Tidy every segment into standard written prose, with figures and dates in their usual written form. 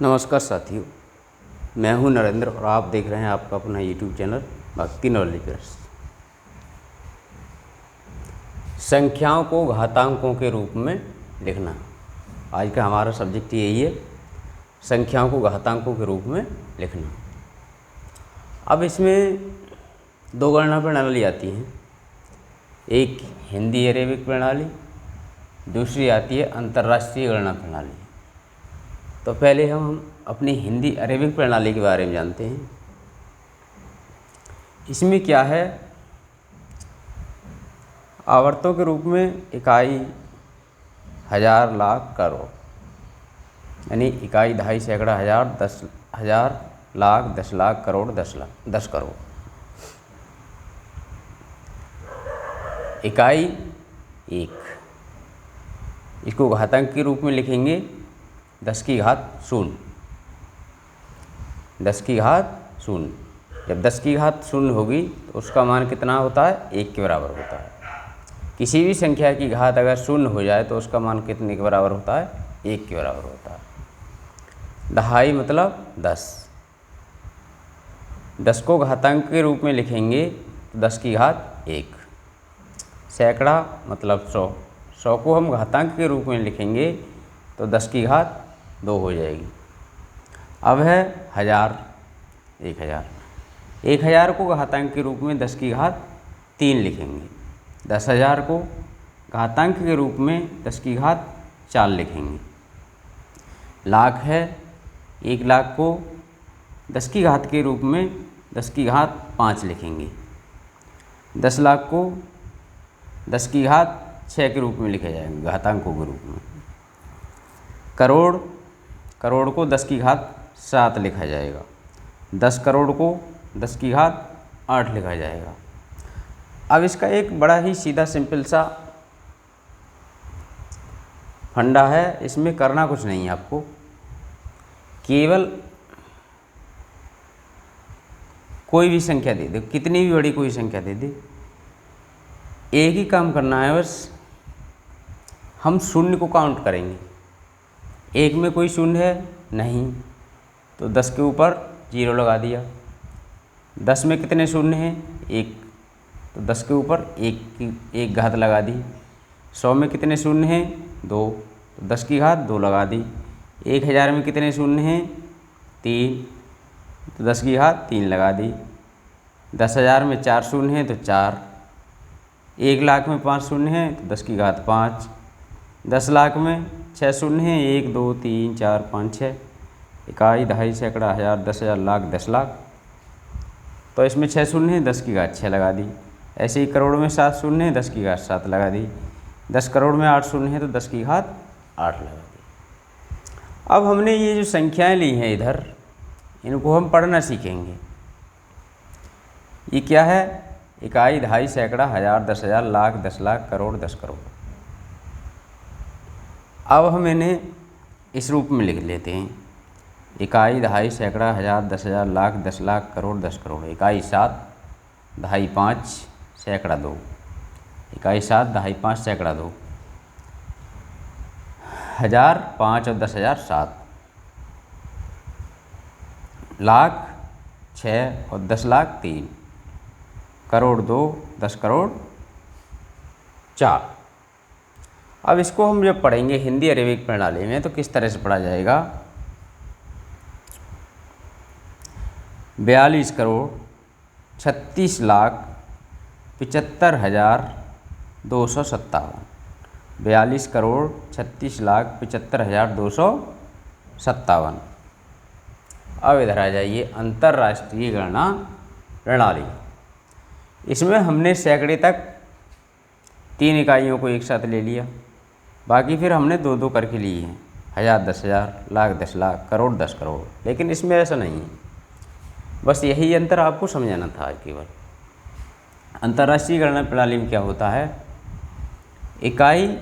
नमस्कार साथियों, मैं हूं नरेंद्र और आप देख रहे हैं आपका अपना यूट्यूब चैनल भक्ति नॉलेजर्स। संख्याओं को घातांकों के रूप में लिखना, आज का हमारा सब्जेक्ट यही है, संख्याओं को घातांकों के रूप में लिखना। अब इसमें दो गणना प्रणाली आती हैं, एक हिंदी अरेबिक प्रणाली, दूसरी आती है अंतर्राष्ट्रीय गणना प्रणाली। तो पहले हम अपनी हिंदी अरेबिक प्रणाली के बारे में जानते हैं। इसमें क्या है, आवर्तों के रूप में इकाई, हजार, लाख, करोड़, यानी इकाई, दहाई, सैकड़ा, हजार, 10,000, लाख, 10 लाख, करोड़, 10 लाख, 10 करोड़। इकाई एक, इसको घातांक के रूप में लिखेंगे 10 की घात शून्य। 10 की घात शून्य, जब 10 की घात शून्य होगी तो उसका मान कितना होता है, 1 के बराबर होता है। किसी भी संख्या की घात अगर शून्य हो जाए तो उसका मान कितने के बराबर होता है, 1 के बराबर होता है। दहाई मतलब 10, 10 को घातांक के रूप में लिखेंगे तो 10 की घात 1। सैकड़ा मतलब 100, 100 को हम घातांक के रूप में लिखेंगे तो 10 की घात 2 हो जाएगी। अब है हजार, 1000, 1000 को घातांक के रूप में 10 की घात 3 लिखेंगे। 10,000 को घातांक के रूप में 10 की घात 4 लिखेंगे। लाख है, 1 लाख को 10 की घात के रूप में 10 की घात 5 लिखेंगे। 10 लाख को 10 की घात 6 के रूप में लिखे जाएंगे, घातांकों के रूप में। करोड़, करोड़ को 10 की घात 7 लिखा जाएगा। 10 करोड़ को 10 की घात 8 लिखा जाएगा। अब इसका एक बड़ा ही सीधा सिंपल सा फंडा है, इसमें करना कुछ नहीं है आपको, केवल कोई भी संख्या दे दे, कितनी भी बड़ी कोई संख्या दे दे, एक ही काम करना है बस, हम शून्य को काउंट करेंगे। एक में कोई शून्य है नहीं, तो 10 के ऊपर 0 लगा दिया। 10 में कितने शून्य हैं, 1, तो 10 के ऊपर 1 की 1 घात लगा दी। 100 में कितने शून्य हैं, 2, तो 10 की घात 2 लगा दी। 1000 में कितने शून्य हैं, 3, तो 10 की घात 3 लगा दी। 10,000 में 4 शून्य हैं तो 4। 1 लाख में 5 शून्य हैं तो 10 की घात 5। 10 लाख में 6 शून्य हैं, 1, 2, 3, 4, 5, 6। इकाई, दहाई, सैकड़ा, हजार, 10,000, लाख, 10 लाख, तो इसमें 6 शून्य हैं, 10 की घात 6 लगा दी। ऐसे ही करोड़ में 7 शून्य हैं, 10 की घात 7 लगा दी। 10 करोड़ में 8 शून्य हैं तो 10 की घात 8 लगा दी। अब हमने ये जो संख्याएं ली हैं इधर, इनको हम पढ़ना सीखेंगे। ये क्या है, इकाई, दहाई, सैकड़ा, हजार, 10,000, लाख, 10 लाख, करोड़, 10 करोड़। अब हम इन्हें इस रूप में लिख लेते हैं, इकाई, दहाई, सैकड़ा, हजार, 10,000, लाख, 10 लाख, करोड़, 10 करोड़। इकाई 7, दहाई 5, सैकड़ा 2। इकाई 7, दहाई 5, सैकड़ा 2। हजार, 5 और 10,000 7। लाख 6 और 10 लाख 3। करोड़ 2, 10 करोड़ 4। अब इसको हम जब पढ़ेंगे हिंदी अरेबिक प्रणाली में तो किस तरह से पढ़ा जाएगा, 42 करोड़ 36 लाख 75,257। 42 करोड़ 36 लाख 75,257। अब इधर आ जाइए, अंतर्राष्ट्रीय गणना प्रणाली। इसमें हमने सैकड़े तक 3 इकाइयों को एक साथ ले लिया, बाकी फिर हमने 2-2 करके लिए हैं, हजार, 10,000, लाख, 10 लाख, करोड़, 10 करोड़। लेकिन इसमें ऐसा नहीं है, बस यही अंतर आपको समझाना था केवल। अंतर्राष्ट्रीय गणना प्रणाली में क्या होता है, इकाई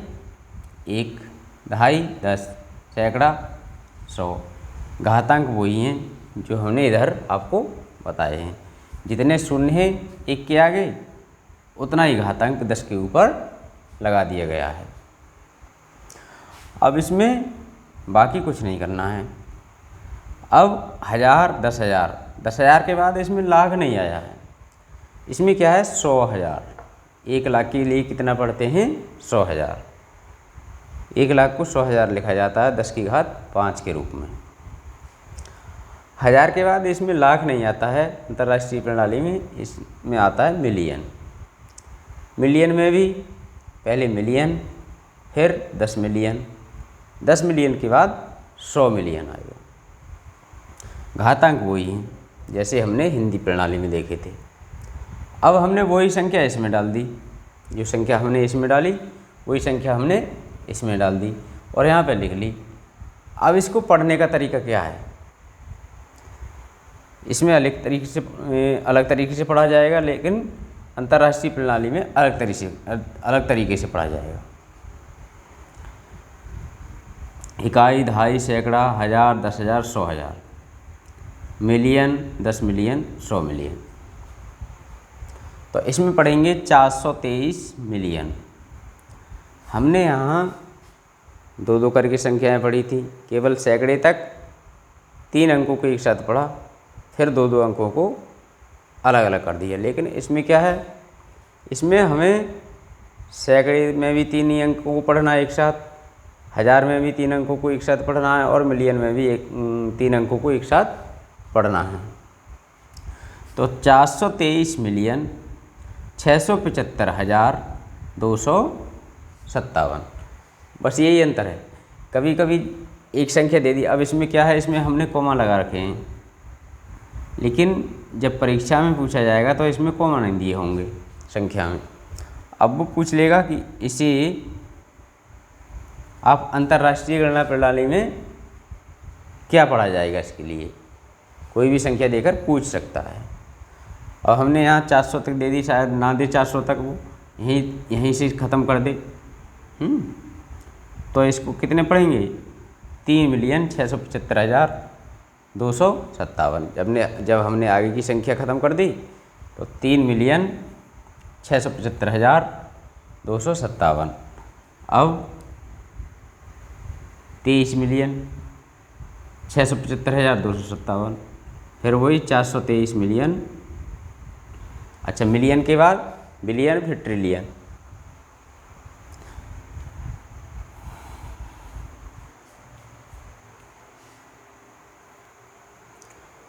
1, दहाई 10, सैकड़ा 100, घातांक वही हैं जो हमने इधर आपको बताए हैं। जितने शून्य हैं 1 के आगे, उतना ही घातांक 10 के ऊपर लगा दिया गया है। अब इसमें बाकी कुछ नहीं करना है, अब 1000, 10,000, 10,000 के बाद इसमें लाख नहीं आया है, इसमें क्या है 100,000। 1 लाख के लिए कितना पढ़ते हैं 100,000। 1 लाख को 100,000 लिखा जाता है 10 की घात 5 के रूप में। 1000 के बाद इसमें लाख नहीं आता है अंतर्राष्ट्रीय प्रणाली में, इसमें आता है मिलियन। मिलियन में भी पहले मिलियन, फिर 10 मिलियन, 10 मिलियन के बाद 100 मिलियन आएगा। घातांक वही हैं जैसे हमने हिंदी प्रणाली में देखे थे। अब हमने वही संख्या इसमें डाल दी, जो संख्या हमने इसमें डाली वही संख्या हमने इसमें डाल दी और यहाँ पे लिख ली। अब इसको पढ़ने का तरीका क्या है, इसमें अलग तरीके से पढ़ा जाएगा, लेकिन अंतर्राष्ट्रीय प्रणाली में अलग तरीके से पढ़ा जाएगा। इकाई, दहाई, सैकड़ा, 1000, 10,000, 100,000, मिलियन, 10 मिलियन, 100 मिलियन। तो इसमें पढ़ेंगे 423 मिलियन। हमने यहाँ 2-2 करके संख्याएं पढ़ी थी, केवल सैकड़े तक 3 अंकों को एक साथ पढ़ा, फिर 2-2 अंकों को अलग अलग कर दिया। लेकिन इसमें क्या है, इसमें हमें सैकड़े में भी 3 ही अंकों को पढ़ना है एक साथ, 1000 में भी 3 अंकों को एक साथ पढ़ना है और मिलियन में भी 3 अंकों को एक साथ पढ़ना है। तो 423 मिलियन 675,257, बस यही अंतर है। कभी कभी एक संख्या दे दी, अब इसमें क्या है, इसमें हमने कॉमा लगा रखे हैं, लेकिन जब परीक्षा में पूछा जाएगा तो इसमें कॉमा नहीं दिए होंगे संख्या में। अब वो पूछ लेगा कि इसे आप अंतर्राष्ट्रीय गणना प्रणाली में क्या पढ़ा जाएगा, इसके लिए कोई भी संख्या देकर पूछ सकता है। और हमने यहाँ 400 तक दे दी, शायद ना दे 400 तक, वो यहीं से ख़त्म कर दे। तो इसको कितने पढ़ेंगे, 3,675,257। जब हमने आगे की संख्या ख़त्म कर दी तो 3,675,257। अब 23,675,257, फिर वही 423 मिलियन। अच्छा, मिलियन के बाद बिलियन, फिर ट्रिलियन।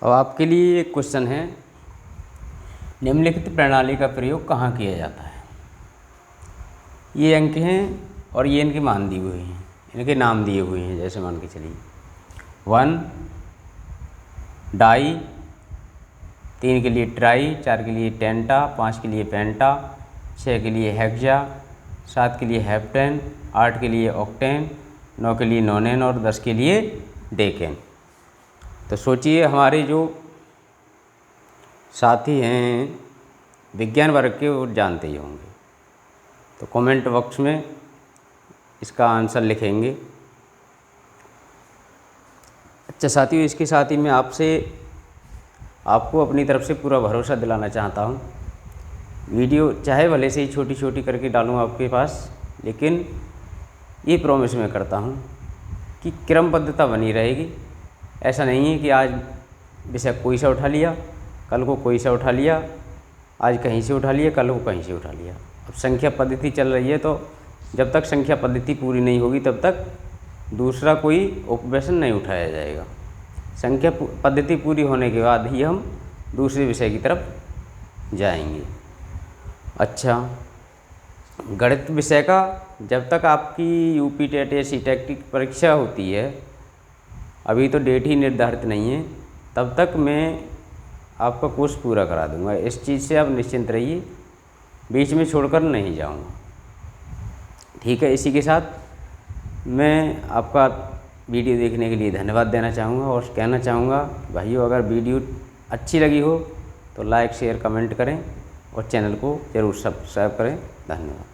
अब आपके लिए एक क्वेश्चन है, निम्नलिखित प्रणाली का प्रयोग कहाँ किया जाता है। ये अंक हैं और ये इनके मान दिए हुए हैं, इनके नाम दिए हुए हैं। जैसे मान के चलिए 1 डाई, 3 के लिए ट्राई, 4 के लिए टेंटा, 5 के लिए पेंटा, 6 के लिए हेक्सा, 7 के लिए हेप्टेन, 8 के लिए ऑक्टेन, 9 के लिए नोनेन और 10 के लिए डेकेन। तो सोचिए, हमारे जो साथी हैं विज्ञान वर्ग के वो जानते ही होंगे, तो कमेंट बॉक्स में इसका आंसर लिखेंगे। अच्छा साथियों, इसके साथ ही मैं आपको अपनी तरफ से पूरा भरोसा दिलाना चाहता हूँ। वीडियो चाहे भले से ही छोटी छोटी करके डालूँ आपके पास, लेकिन ये प्रॉमिस मैं करता हूँ कि क्रमबद्धता बनी रहेगी। ऐसा नहीं है कि आज विषय कोई सा उठा लिया, कल को कोई सा उठा लिया, आज कहीं से उठा लिया, कल को कहीं से उठा लिया। अब संख्या पद्धति चल रही है, तो जब तक संख्या पद्धति पूरी नहीं होगी तब तक दूसरा कोई उपवेशन नहीं उठाया जाएगा। संख्या पद्धति पूरी होने के बाद ही हम दूसरे विषय की तरफ जाएंगे। अच्छा, गणित विषय का जब तक आपकी यूपी टेट या सीटेट की परीक्षा होती है, अभी तो डेट ही निर्धारित नहीं है, तब तक मैं आपका कोर्स पूरा करा दूंगा। इस चीज़ से आप निश्चिंत रहिए, बीच में छोड़कर नहीं जाऊंगा। ठीक है, इसी के साथ मैं आपका वीडियो देखने के लिए धन्यवाद देना चाहूँगा और कहना चाहूँगा भाइयों, अगर वीडियो अच्छी लगी हो तो लाइक शेयर कमेंट करें और चैनल को ज़रूर सब्सक्राइब करें। धन्यवाद।